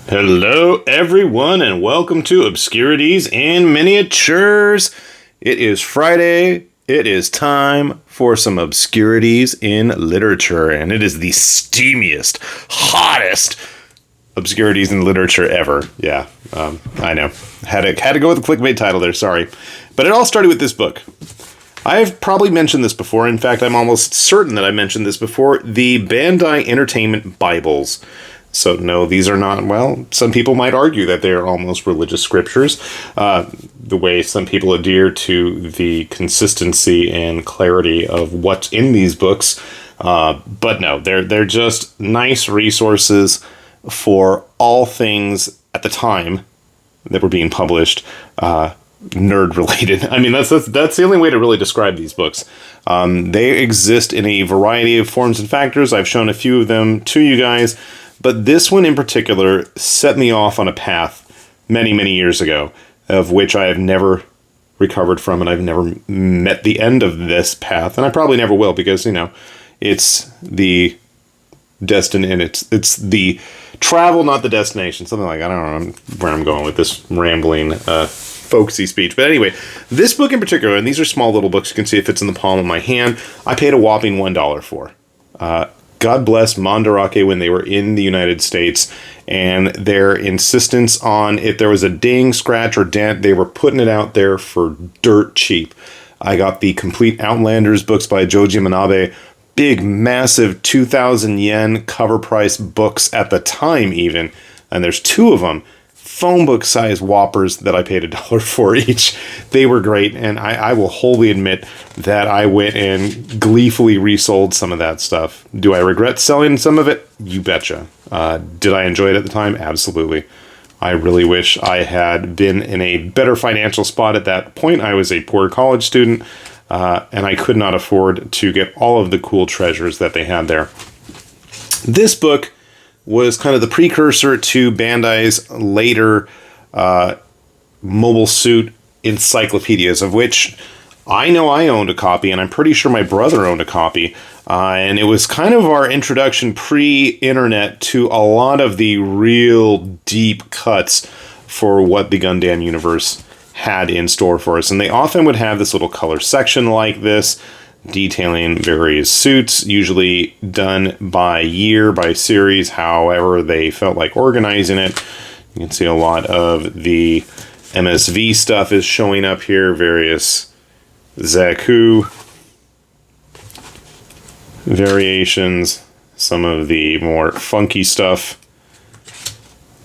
Hello, everyone, and welcome to Obscurities in Miniatures. It is Friday. It is time for some obscurities in literature, and it is the steamiest, hottest obscurities in literature ever. Yeah, I know. Had to go with the clickbait title there, sorry. But it all started with this book. I've probably mentioned this before. In fact, I'm almost certain that I mentioned this before. The Bandai Entertainment Bibles. So no, these are not, well, some people might argue that they are almost religious scriptures, the way some people adhere to the consistency and clarity of what's in these books. But no, they're just nice resources for all things at the time that were being published, nerd related. I mean, that's the only way to really describe these books. They exist in a variety of forms and factors. I've shown a few of them to you guys. But this one in particular set me off on a path many, many years ago, of which I have never recovered from, and I've never met the end of this path, and I probably never will, because, you know, it's the destiny, and it's the travel, not the destination. Something like, I don't know where I'm going with this rambling, folksy speech. But anyway, this book in particular, and these are small little books, you can see it fits in the palm of my hand, I paid a whopping $1 for. God bless Mandarake when they were in the United States, and their insistence on if there was a ding, scratch, or dent, they were putting it out there for dirt cheap. I got the complete Outlanders books by Joji Manabe, big, massive 2,000 yen cover price books at the time even, and there's two of them, phone book size whoppers that I paid $1 for each. They were great, and I will wholly admit that I went and gleefully resold some of that stuff. Do I regret selling some of it? You betcha. Did I enjoy it at the time? Absolutely. I really wish I had been in a better financial spot at that point. I was a poor college student, and I could not afford to get all of the cool treasures that they had there. This book was kind of the precursor to Bandai's later mobile suit encyclopedias, of which I know I owned a copy, and I'm pretty sure my brother owned a copy. And it was kind of our introduction pre-internet to a lot of the real deep cuts for what the Gundam universe had in store for us. And they often would have this little color section like this, detailing various suits, usually done by year, by series, however they felt like organizing it. You can see a lot of the MSV stuff is showing up here, various Zaku variations, some of the more funky stuff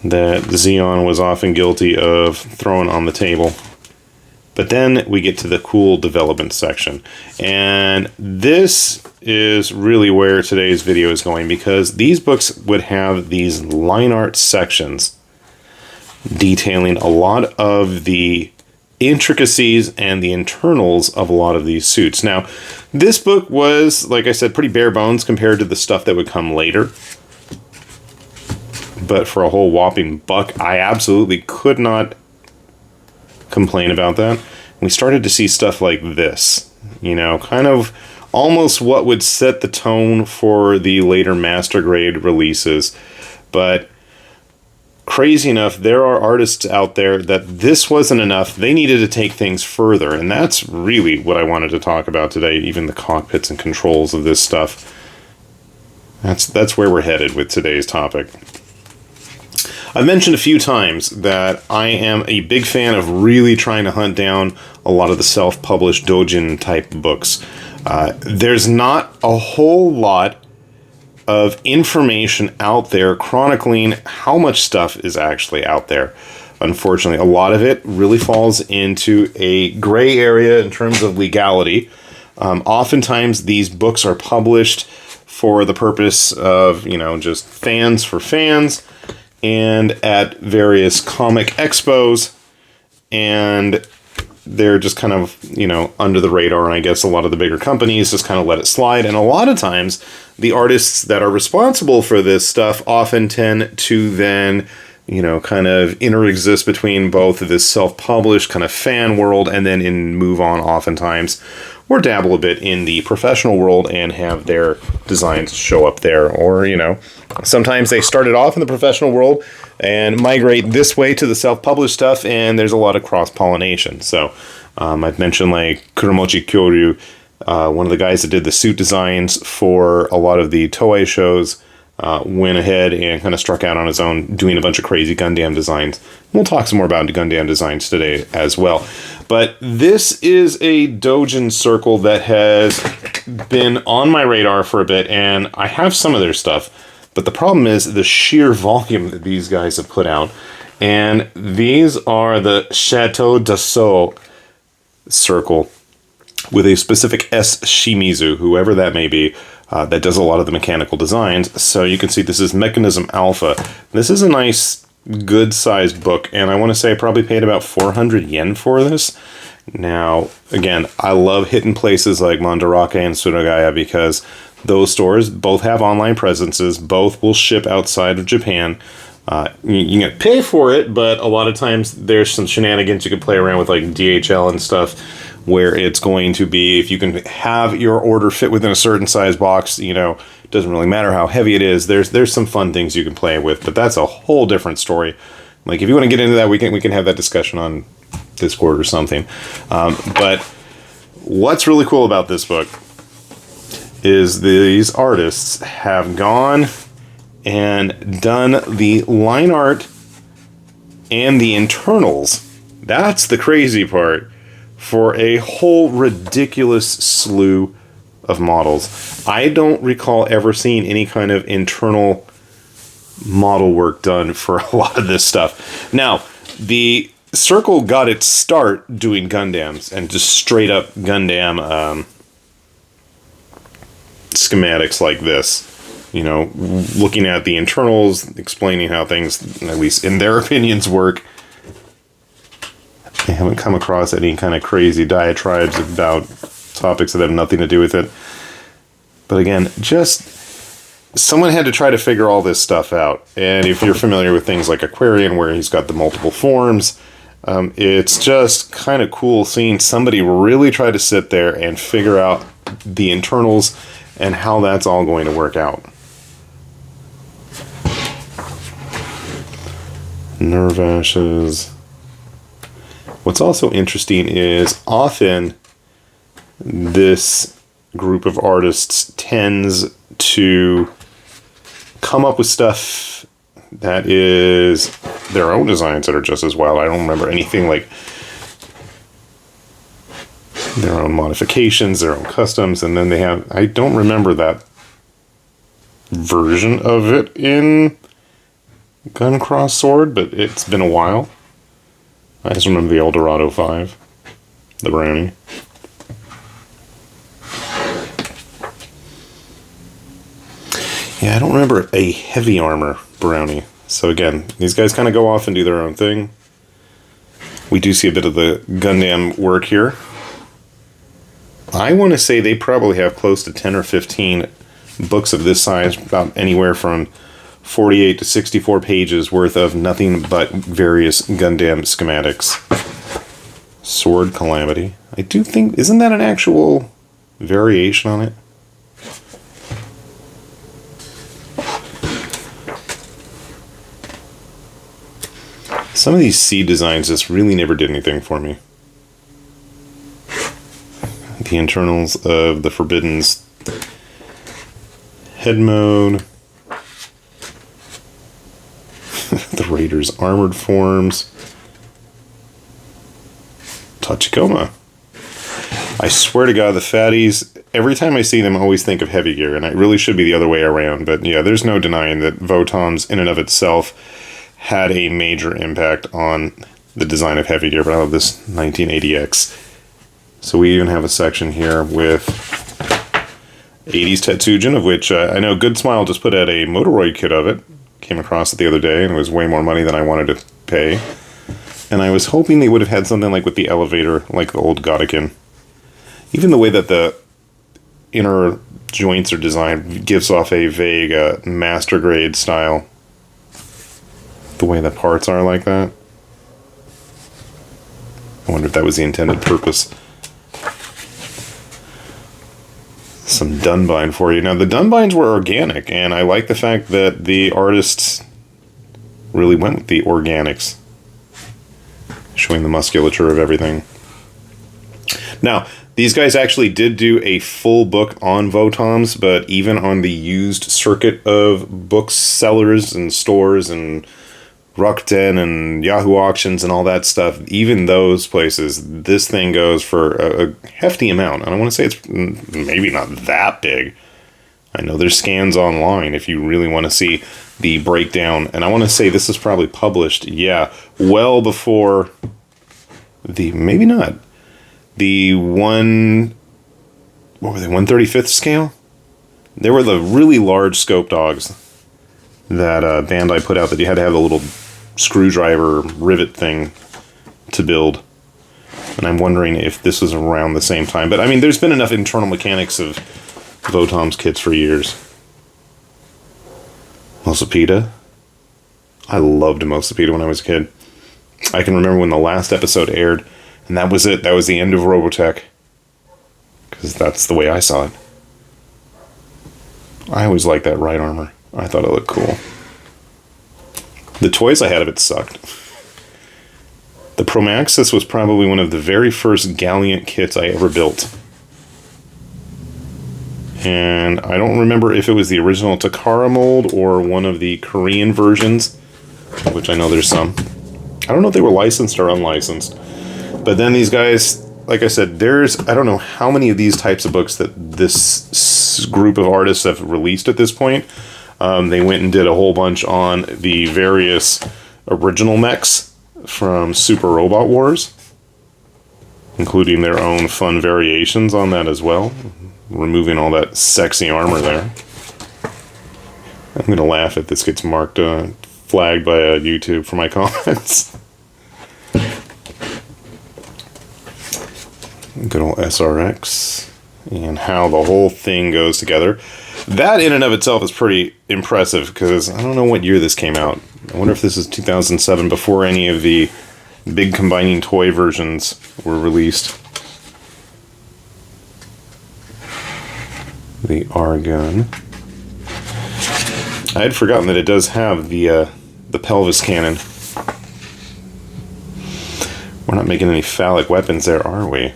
that Xeon was often guilty of throwing on the table. But then we get to the cool development section. And this is really where today's video is going, because these books would have these line art sections detailing a lot of the intricacies and the internals of a lot of these suits. Now, this book was, like I said, pretty bare bones compared to the stuff that would come later. But for a whole whopping $1, I absolutely could not complain about that. We started to see stuff like this, you know, kind of almost what would set the tone for the later master grade releases. But crazy enough, there are artists out there that this wasn't enough. They needed to take things further, and that's really what I wanted to talk about today, even the cockpits and controls of this stuff. That's where we're headed with today's topic. I've mentioned a few times that I am a big fan of really trying to hunt down a lot of the self-published doujin type books. There's not a whole lot of information out there chronicling how much stuff is actually out there. Unfortunately, a lot of it really falls into a gray area in terms of legality. Oftentimes, these books are published for the purpose of, you know, just fans for fans, and at various comic expos, and they're just kind of, you know, under the radar, and I guess a lot of the bigger companies just kind of let it slide, and a lot of times the artists that are responsible for this stuff often tend to then, you know, kind of interexist between both this self-published kind of fan world and then move on oftentimes or dabble a bit in the professional world and have their designs show up there. Or, you know, sometimes they started off in the professional world and migrate this way to the self-published stuff, and there's a lot of cross-pollination. So I've mentioned like Kuromochi Kyoryu, one of the guys that did the suit designs for a lot of the Toei shows, went ahead and kind of struck out on his own, doing a bunch of crazy Gundam designs. We'll talk some more about Gundam designs today as well. But this is a doujin circle that has been on my radar for a bit, and I have some of their stuff. But the problem is the sheer volume that these guys have put out. And these are the Chateau d'Assault circle with a specific S. Shimizu, whoever that may be, that does a lot of the mechanical designs. So you can see this is Mechanism Alpha. This is a nice, good-sized book, and I want to say I probably paid about 400 yen for this. Now, again, I love hitting places like Mandarake and Suragaya because those stores both have online presences, both will ship outside of Japan. You can pay for it, but a lot of times there's some shenanigans you can play around with, like DHL and stuff, where it's going to be, if you can have your order fit within a certain size box, you know, it doesn't really matter how heavy it is. There's some fun things you can play with, but that's a whole different story. Like, if you want to get into that, we can have that discussion on Discord or something. But what's really cool about this book is these artists have gone and done the line art and the internals. That's the crazy part. For a whole ridiculous slew of models. I don't recall ever seeing any kind of internal model work done for a lot of this stuff. Now, the circle got its start doing Gundams and just straight up Gundam schematics like this. You know, looking at the internals, explaining how things, at least in their opinions, work. I haven't come across any kind of crazy diatribes about topics that have nothing to do with it. But again, just someone had to try to figure all this stuff out. And if you're familiar with things like Aquarian, where he's got the multiple forms, it's just kind of cool seeing somebody really try to sit there and figure out the internals and how that's all going to work out. Nerve ashes. What's also interesting is often this group of artists tends to come up with stuff that is their own designs that are just as wild. I don't remember anything like their own modifications, their own customs, and then they have, I don't remember that version of it in Gun Cross Sword, but it's been a while. I just remember the Eldorado 5, the brownie. Yeah, I don't remember a heavy armor brownie. So again, these guys kind of go off and do their own thing. We do see a bit of the Gundam work here. I want to say they probably have close to 10 or 15 books of this size, about anywhere from 48 to 64 pages worth of nothing but various Gundam schematics. Sword Calamity. I do think, isn't that an actual variation on it? Some of these C designs just really never did anything for me. The internals of the Forbidden's head mode. The Raiders' armored forms. Tachikoma. I swear to God, the fatties, every time I see them, I always think of Heavy Gear, and it really should be the other way around. But yeah, there's no denying that Votoms, in and of itself, had a major impact on the design of Heavy Gear. But I love this 1980X. So we even have a section here with 80s Tetsujin, of which I know Good Smile just put out a Motoroid kit of it. Came across it the other day, and it was way more money than I wanted to pay. And I was hoping they would have had something like with the elevator, like the old Gotikin. Even the way that the inner joints are designed gives off a vague master grade style. The way the parts are like that. I wonder if that was the intended purpose. Some Dunbine for you. Now, the Dunbines were organic, and I like the fact that the artists really went with the organics, showing the musculature of everything. Now, these guys actually did do a full book on Votoms, but even on the used circuit of booksellers and stores and Rakuten and Yahoo Auctions and all that stuff, even those places, this thing goes for a hefty amount. And I want to say it's maybe not that big. I know there's scans online if you really want to see the breakdown. And I want to say this is probably published, well before maybe not, the 135th scale? They were the really large scope dogs that Bandai put out that you had to have a little screwdriver rivet thing to build. And I'm wondering if this was around the same time. But I mean, there's been enough internal mechanics of Votom's kits for years. Mosapita. I loved Mosapita when I was a kid. I can remember when the last episode aired, and that was it. That was the end of Robotech. Because that's the way I saw it. I always liked that right armor. I thought it looked cool. The toys I had of it sucked. The Promaxis was probably one of the very first Galliant kits I ever built. And I don't remember if it was the original Takara mold or one of the Korean versions, which I know there's some. I don't know if they were licensed or unlicensed. But then these guys, like I said, I don't know how many of these types of books that this group of artists have released at this point. They went and did a whole bunch on the various original mechs from Super Robot Wars, including their own fun variations on that as well, removing all that sexy armor there. I'm going to laugh if this gets flagged by YouTube for my comments. Good old SRX, and how the whole thing goes together. That in and of itself is pretty impressive, because I don't know what year this came out. I wonder if this is 2007, before any of the big combining toy versions were released. The R-Gun. I had forgotten that it does have the pelvis cannon. We're not making any phallic weapons there, are we?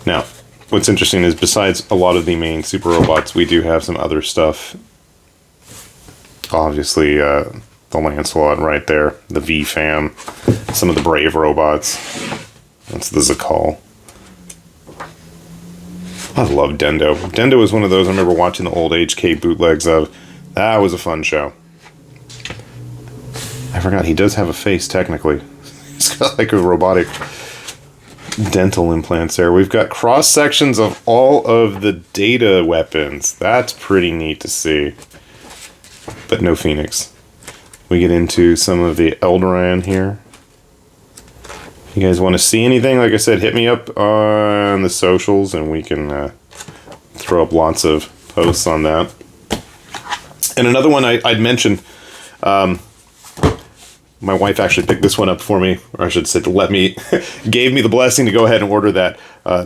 Now, what's interesting is besides a lot of the main Super Robots, we do have some other stuff. Obviously, the Lancelot right there, the V-Fam, some of the Brave Robots. That's the Zakal. I love Dendo. Dendo is one of those I remember watching the old HK bootlegs of. That was a fun show. I forgot, he does have a face, technically. He's got like a robotic dental implants there. We've got cross sections of all of the data weapons. That's pretty neat to see. But no Phoenix. We get into some of the Eldoran here. If you guys want to see anything, like I said, hit me up on the socials and we can throw up lots of posts on that. And another one I'd mentioned, my wife actually picked this one up for me, or I should say, gave me the blessing to go ahead and order that.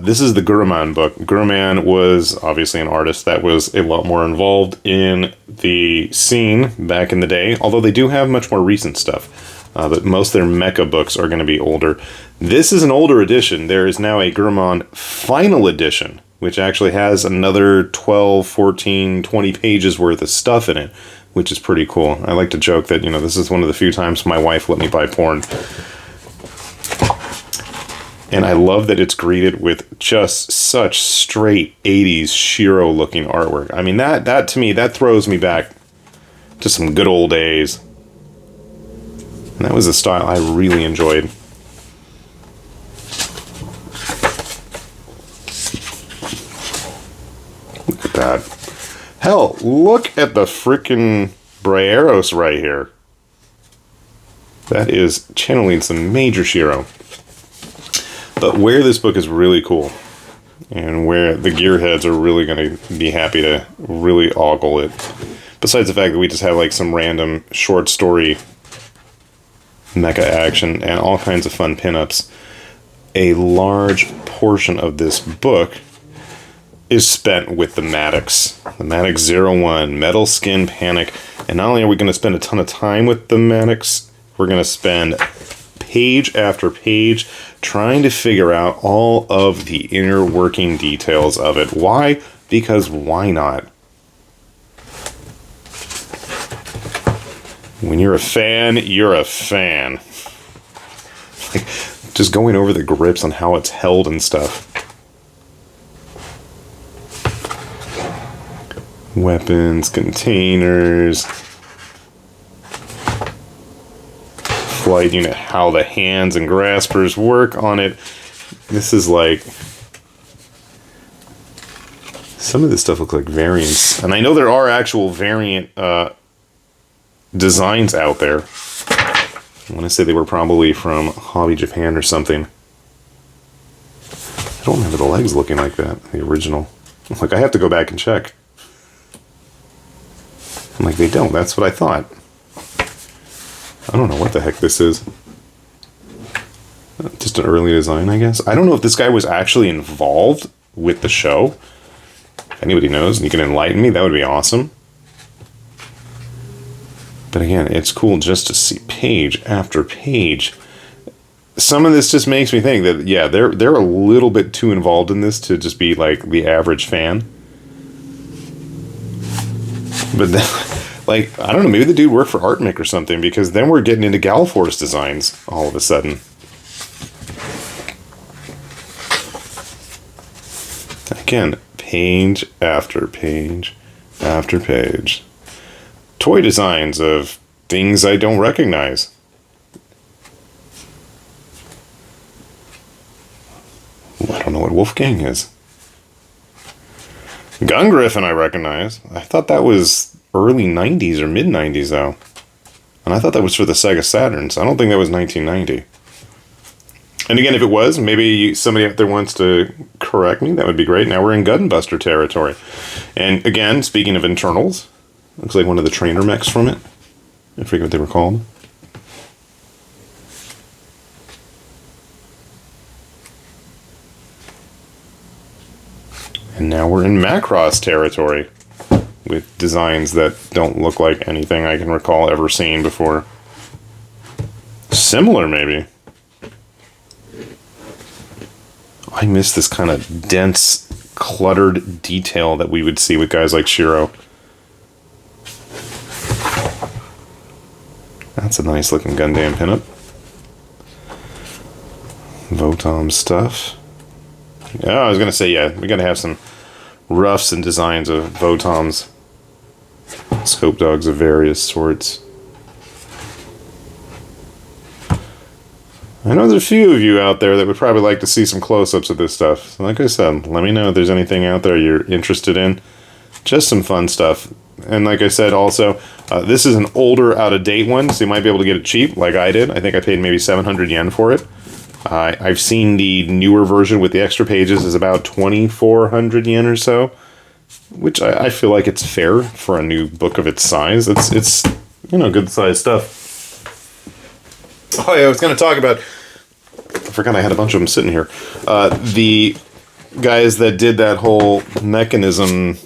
This is the Guruman book. Guruman was obviously an artist that was a lot more involved in the scene back in the day, although they do have much more recent stuff. But most of their mecha books are going to be older. This is an older edition. There is now a Guruman Final Edition, which actually has another 12, 14, 20 pages worth of stuff in it, which is pretty cool. I like to joke that, this is one of the few times my wife let me buy porn. And I love that it's greeted with just such straight 80s Shiro-looking artwork. I mean, that to me, that throws me back to some good old days. And that was a style I really enjoyed. Look at that. Hell, look at the frickin' Braeros right here. That is channeling some major Shiro. But where this book is really cool, and where the gearheads are really going to be happy to really ogle it, besides the fact that we just have like some random short story mecha action and all kinds of fun pinups, a large portion of this book is spent with the Maddox. The Maddox 01, Metal Skin Panic. And not only are we going to spend a ton of time with the Maddox, we're going to spend page after page trying to figure out all of the inner working details of it. Why? Because why not? When you're a fan, you're a fan. Like, just going over the grips on how it's held and stuff. Weapons, containers, flight unit, how the hands and graspers work on it. This is like... Some of this stuff looks like variants. And I know there are actual variant designs out there. I want to say they were probably from Hobby Japan or something. I don't remember the legs looking like that, the original. Like, I have to go back and check. I'm like, they don't. That's what I thought. I don't know what the heck this is. Just an early design, I guess. I don't know if this guy was actually involved with the show. If anybody knows and you can enlighten me, that would be awesome. But again, it's cool just to see page after page. Some of this just makes me think that, yeah, they're a little bit too involved in this to just be like the average fan. But then, like, I don't know, maybe the dude worked for Artmic or something, because then we're getting into Galforce designs all of a sudden. Again, page after page after page. Toy designs of things I don't recognize. I don't know what Wolfgang is. Gun Griffin I recognize. I thought that was early 90s or mid 90s though. And I thought that was for the Sega Saturn, so I don't think that was 1990. And again, if it was, maybe somebody out there wants to correct me, that would be great. Now we're in Gunbuster territory. And again, speaking of internals, looks like one of the trainer mechs from it. I forget what they were called. And now we're in Macross territory with designs that don't look like anything I can recall ever seeing before. Similar, maybe. I miss this kind of dense, cluttered detail that we would see with guys like Shiro. That's a nice looking Gundam pinup. Votom stuff. Yeah, I was gonna say, yeah, we gotta have some roughs and designs of Votoms. Scope dogs of various sorts. I know there's a few of you out there that would probably like to see some close-ups of this stuff. So like I said, let me know if there's anything out there you're interested in. Just some fun stuff. And like I said, also, this is an older, out-of-date one, so you might be able to get it cheap, like I did. I think I paid maybe 700 yen for it. I've seen the newer version with the extra pages is about 2,400 yen or so, which I feel like it's fair for a new book of its size. It's you know, good size stuff. Oh yeah, I was going to talk about, I forgot I had a bunch of them sitting here. The guys that did that whole mechanism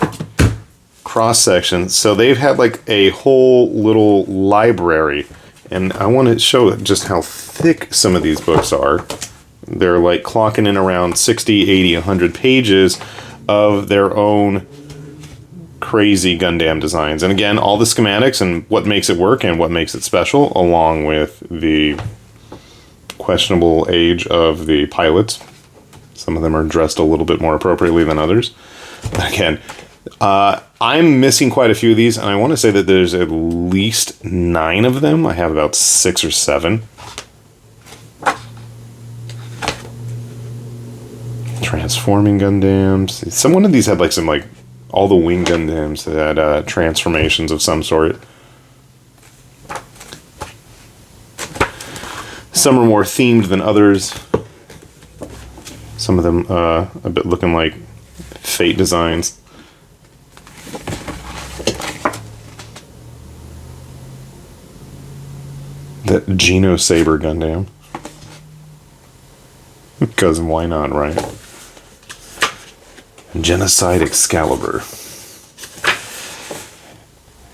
cross-section, so they've had like a whole little library. And I want to show just how thick some of these books are. They're like clocking in around 60, 80, 100 pages of their own crazy Gundam designs. And again, all the schematics and what makes it work and what makes it special, along with the questionable age of the pilots. Some of them are dressed a little bit more appropriately than others. But again, I'm missing quite a few of these, and I want to say that there's at least 9 of them. I have about 6 or 7. Transforming Gundams. One of these had like some, like, all the wing Gundams that had transformations of some sort. Some are more themed than others. Some of them a bit looking like Fate designs. That Geno Saber Gundam. Because why not, right? Genocide Excalibur.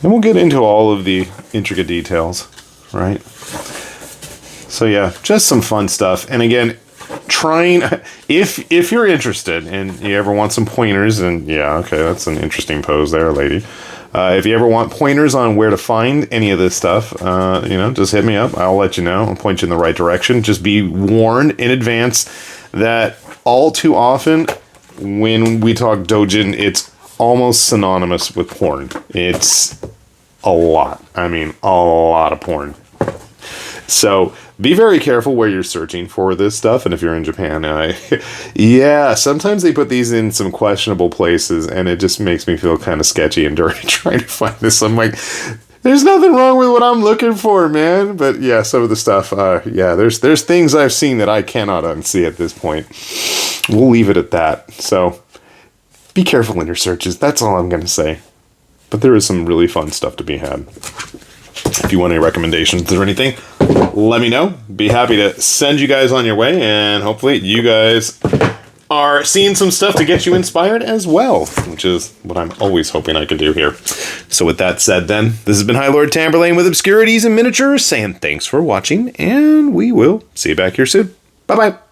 And we'll get into all of the intricate details, right? So yeah, just some fun stuff. And again, trying, if you're interested and you ever want some pointers, and yeah, okay, that's an interesting pose there, lady. If you ever want pointers on where to find any of this stuff, just hit me up. I'll let you know. I'll point you in the right direction. Just be warned in advance that all too often when we talk doujin, it's almost synonymous with porn. It's a lot. I mean, a lot of porn. So be very careful where you're searching for this stuff. And if you're in Japan, yeah, sometimes they put these in some questionable places, and it just makes me feel kind of sketchy and dirty trying to find this. I'm like, there's nothing wrong with what I'm looking for, man. But yeah, some of the stuff, there's things I've seen that I cannot unsee at this point. We'll leave it at that. So be careful in your searches. That's all I'm going to say. But there is some really fun stuff to be had. If you want any recommendations or anything, let me know. Be happy to send you guys on your way, and hopefully you guys are seeing some stuff to get you inspired as well, which is what I'm always hoping I can do here. So with that said then, this has been High Lord Tamberlane with Obscurities and Miniatures, saying thanks for watching, and we will see you back here soon. Bye-bye.